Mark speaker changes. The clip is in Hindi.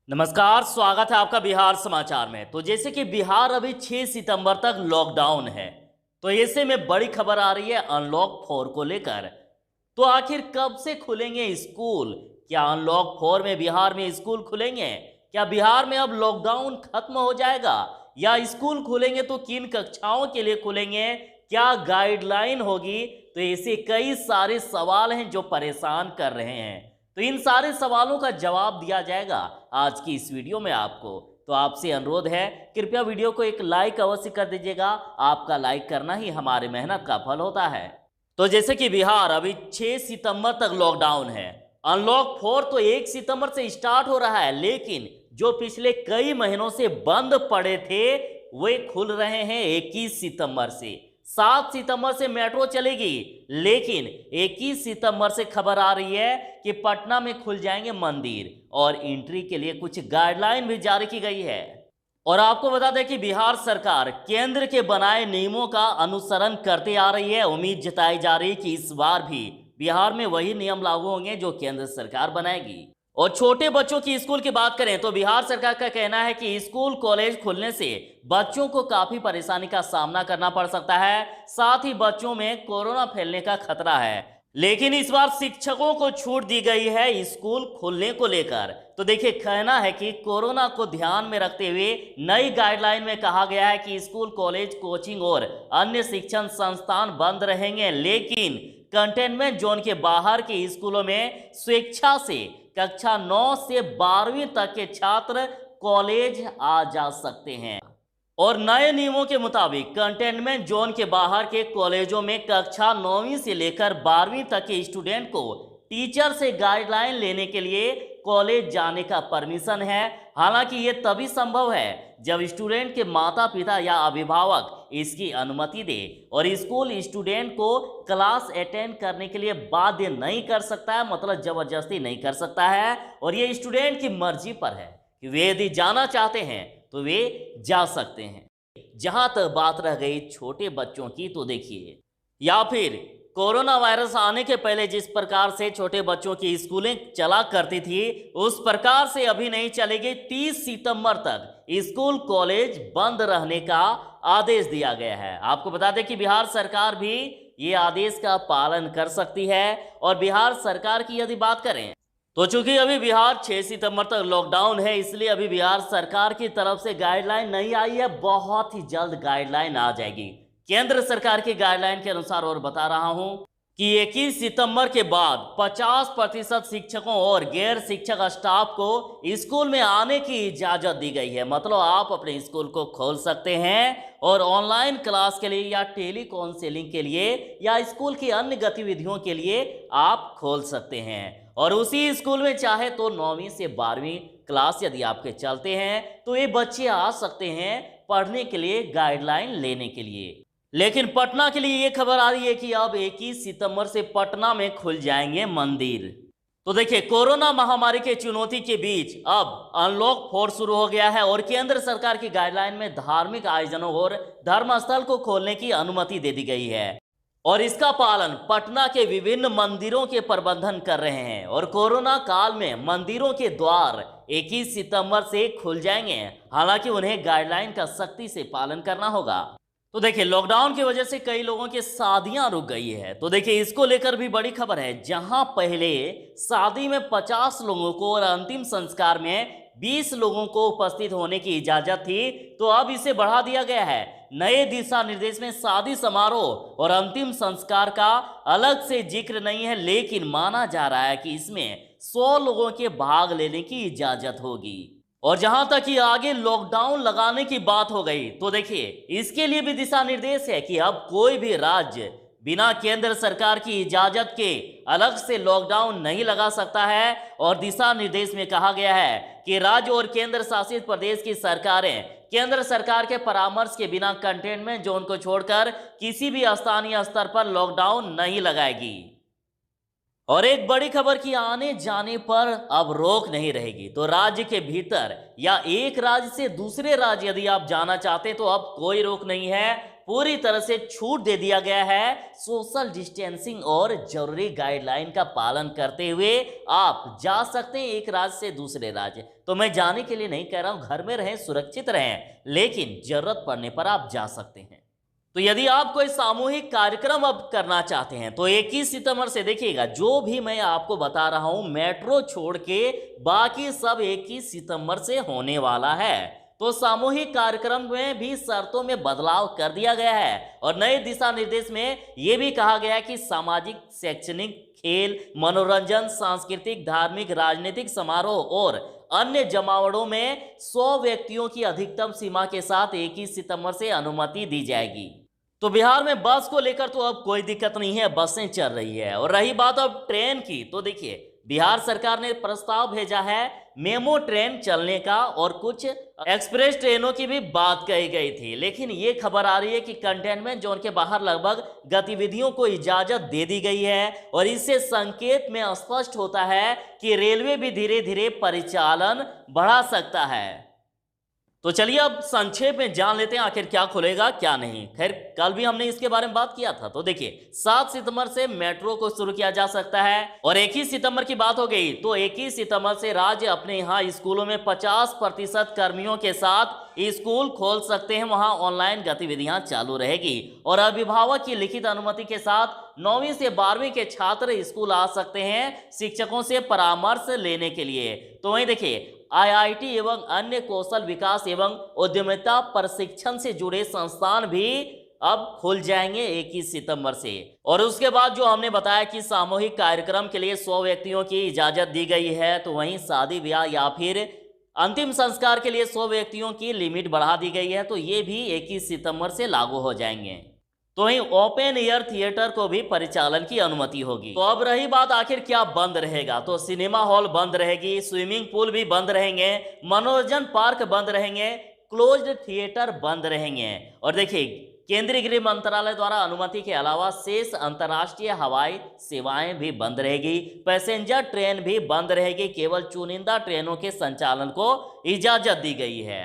Speaker 1: नमस्कार, स्वागत है आपका बिहार समाचार में। तो जैसे कि बिहार अभी 6 सितंबर तक लॉकडाउन है, तो ऐसे में बड़ी खबर आ रही है अनलॉक 4 को लेकर। तो आखिर कब से खुलेंगे स्कूल? क्या अनलॉक 4 में बिहार में स्कूल खुलेंगे? क्या बिहार में अब लॉकडाउन खत्म हो जाएगा? या स्कूल खुलेंगे तो किन कक्षाओं के लिए खुलेंगे? क्या गाइडलाइन होगी? तो ऐसे कई सारे सवाल हैं जो परेशान कर रहे हैं। तो इन सारे सवालों का जवाब दिया जाएगा आज की इस वीडियो में आपको। तो आपसे अनुरोध है, कृपया वीडियो को एक लाइक अवश्य कर दीजिएगा। आपका लाइक करना ही हमारी मेहनत का फल होता है। तो जैसे कि बिहार अभी 6 सितंबर तक लॉकडाउन है। अनलॉक 4 तो 1 सितंबर से स्टार्ट हो रहा है, लेकिन जो पिछले कई महीनों से बंद पड़े थे वे खुल रहे हैं 21 सितंबर से। 7 सितंबर से मेट्रो चलेगी, लेकिन 21 सितंबर से खबर आ रही है कि पटना में खुल जाएंगे मंदिर और एंट्री के लिए कुछ गाइडलाइन भी जारी की गई है। और आपको बता दें कि बिहार सरकार केंद्र के बनाए नियमों का अनुसरण करते आ रही है। उम्मीद जताई जा रही है कि इस बार भी बिहार में वही नियम लागू होंगे जो केंद्र सरकार बनाएगी। और छोटे बच्चों की स्कूल की बात करें तो बिहार सरकार का कहना है कि स्कूल कॉलेज खुलने से बच्चों को काफी परेशानी का सामना करना पड़ सकता है। साथ ही बच्चों में कोरोना फैलने का खतरा है। लेकिन इस बार शिक्षकों को छूट दी गई है स्कूल खुलने को लेकर। तो देखिए, कहना है कि कोरोना को ध्यान में रखते हुए नई गाइडलाइन में कहा गया है कि स्कूल कॉलेज कोचिंग और अन्य शिक्षण संस्थान बंद रहेंगे, लेकिन कंटेनमेंट जोन के बाहर के स्कूलों में स्वेच्छा से कक्षा 9 से 12वीं तक के छात्र कॉलेज आ जा सकते हैं। और नए नियमों के मुताबिक कंटेनमेंट जोन के बाहर के कॉलेजों में कक्षा 9वीं से लेकर 12वीं तक के स्टूडेंट को टीचर से गाइडलाइन लेने के लिए कॉलेज जाने का परमिशन है। हालांकि ये तभी संभव है जब स्टूडेंट के माता पिता या अभिभावक इसकी अनुमति दे। और स्कूल स्टूडेंट को क्लास अटेंड करने के लिए बाध्य नहीं कर सकता है, मतलब जबरदस्ती नहीं कर सकता है। और ये स्टूडेंट की मर्जी पर है कि वे यदि जाना चाहते हैं तो वे जा सकते हैं। जहां तक बात रह गई छोटे बच्चों की, तो देखिए, या फिर कोरोना वायरस आने के पहले जिस प्रकार से छोटे बच्चों की स्कूलें चला करती थी, उस प्रकार से अभी नहीं चलेगी। 30 सितंबर तक स्कूल कॉलेज बंद रहने का आदेश दिया गया है। आपको बता दें कि बिहार सरकार भी ये आदेश का पालन कर सकती है। और बिहार सरकार की यदि बात करें तो चूंकि अभी बिहार 6 सितंबर तक लॉकडाउन है, इसलिए अभी बिहार सरकार की तरफ से गाइडलाइन नहीं आई है। बहुत ही जल्द गाइडलाइन आ जाएगी केंद्र सरकार की गाइडलाइन के अनुसार। और बता रहा हूं कि 21 सितंबर के बाद 50% शिक्षकों और गैर शिक्षक स्टाफ को स्कूल में आने की इजाजत दी गई है। मतलब आप अपने स्कूल को खोल सकते हैं और ऑनलाइन क्लास के लिए या टेली काउंसलिंग के लिए या स्कूल की अन्य गतिविधियों के लिए आप खोल सकते हैं। और उसी स्कूल में चाहे तो 9वीं से 12वीं क्लास यदि आपके चलते हैं तो ये बच्चे आ सकते हैं पढ़ने के लिए, गाइडलाइन लेने के लिए। लेकिन पटना के लिए ये खबर आ रही है कि अब 21 सितंबर से पटना में खुल जाएंगे मंदिर। तो देखिए, कोरोना महामारी के चुनौती के बीच अब अनलॉक 4 शुरू हो गया है और केंद्र सरकार की गाइडलाइन में धार्मिक आयोजनों और धर्मस्थल को खोलने की अनुमति दे दी गई है। और इसका पालन पटना के विभिन्न मंदिरों के प्रबंधन कर रहे हैं। और कोरोना काल में मंदिरों के द्वार 21 सितंबर से खुल जाएंगे। हालांकि उन्हें गाइडलाइन का सख्ती से पालन करना होगा। तो देखिए, लॉकडाउन की वजह से कई लोगों की शादियां रुक गई है। तो देखिए, इसको लेकर भी बड़ी खबर है। जहां पहले शादी में 50 लोगों को और अंतिम संस्कार में 20 लोगों को उपस्थित होने की इजाजत थी, तो अब इसे बढ़ा दिया गया है। नए दिशा निर्देश में शादी समारोह और अंतिम संस्कार का अलग से जिक्र नहीं है, लेकिन माना जा रहा है कि इसमें 100 लोगों के भाग लेने की इजाजत होगी। और जहां तक कि आगे लॉकडाउन लगाने की बात हो गई, तो देखिए, इसके लिए भी दिशा निर्देश है कि अब कोई भी राज्य बिना केंद्र सरकार की इजाजत के अलग से लॉकडाउन नहीं लगा सकता है। और दिशा निर्देश में कहा गया है कि राज्य और केंद्र शासित प्रदेश की सरकारें केंद्र सरकार के परामर्श के बिना कंटेनमेंट जोन को छोड़कर किसी भी स्थानीय स्तर पर लॉकडाउन नहीं लगाएगी। और एक बड़ी खबर की आने जाने पर अब रोक नहीं रहेगी। तो राज्य के भीतर या एक राज्य से दूसरे राज्य यदि आप जाना चाहते हैं तो अब कोई रोक नहीं है। पूरी तरह से छूट दे दिया गया है। सोशल डिस्टेंसिंग और जरूरी गाइडलाइन का पालन करते हुए आप जा सकते हैं एक राज्य से दूसरे राज्य। तो मैं जाने के लिए नहीं कह रहा हूं, घर में रहें, सुरक्षित रहें, लेकिन जरूरत पड़ने पर आप जा सकते हैं। तो यदि आप कोई सामूहिक कार्यक्रम अब करना चाहते हैं तो 21 सितंबर से देखिएगा, जो भी मैं आपको बता रहा हूं मेट्रो छोड़ के बाकी सब 21 सितंबर से होने वाला है। तो सामूहिक कार्यक्रम में भी शर्तों में बदलाव कर दिया गया है और नए दिशा निर्देश में यह भी कहा गया है कि सामाजिक, शैक्षणिक, खेल, मनोरंजन, सांस्कृतिक, धार्मिक, राजनीतिक समारोह और अन्य जमावड़ों में 100 व्यक्तियों की अधिकतम सीमा के साथ 21 सितंबर से अनुमति दी जाएगी। तो बिहार में बस को लेकर तो अब कोई दिक्कत नहीं है, बसें चल रही है। और रही बात अब ट्रेन की, तो देखिए बिहार सरकार ने प्रस्ताव भेजा है मेमो ट्रेन चलने का और कुछ एक्सप्रेस ट्रेनों की भी बात कही गई थी, लेकिन ये खबर आ रही है कि कंटेनमेंट जोन के बाहर लगभग गतिविधियों को इजाजत दे दी गई है और इससे संकेत में स्पष्ट होता है कि रेलवे भी धीरे धीरे परिचालन बढ़ा सकता है। तो चलिए अब संक्षेप में जान लेते हैं आखिर क्या खुलेगा क्या नहीं। खैर कल भी हमने इसके बारे में बात किया था। तो देखिए 7 सितंबर से मेट्रो को शुरू किया जा सकता है और 21 सितंबर की बात हो गई तो 21 सितंबर से राज्य अपने यहाँ स्कूलों में 50% कर्मियों के साथ स्कूल खोल सकते हैं, वहां ऑनलाइन गतिविधियां चालू रहेगी और अभिभावक की लिखित अनुमति के साथ 9वीं से 12वीं के छात्र स्कूल आ सकते हैं शिक्षकों से परामर्श लेने के लिए। तो वहीं देखिए आईआईटी एवं अन्य कौशल विकास एवं उद्यमिता प्रशिक्षण से जुड़े संस्थान भी अब खुल जाएंगे 21 सितंबर से। और उसके बाद जो हमने बताया कि सामूहिक कार्यक्रम के लिए 100 व्यक्तियों की इजाजत दी गई है, तो वहीं शादी ब्याह या फिर अंतिम संस्कार के लिए 100 व्यक्तियों की लिमिट बढ़ा दी गई है, तो ये भी 21 सितंबर से लागू हो जाएंगे। तो वहीं ओपन एयर थिएटर को भी परिचालन की अनुमति होगी। तो अब रही बात आखिर क्या बंद रहेगा, तो सिनेमा हॉल बंद रहेगी, स्विमिंग पूल भी बंद रहेंगे, मनोरंजन पार्क बंद रहेंगे, क्लोज्ड थिएटर बंद रहेंगे। और देखिए केंद्रीय गृह मंत्रालय द्वारा अनुमति के अलावा शेष अंतर्राष्ट्रीय हवाई सेवाएं भी बंद रहेगी, पैसेंजर ट्रेन भी बंद रहेगी, केवल चुनिंदा ट्रेनों के संचालन को इजाजत दी गई है।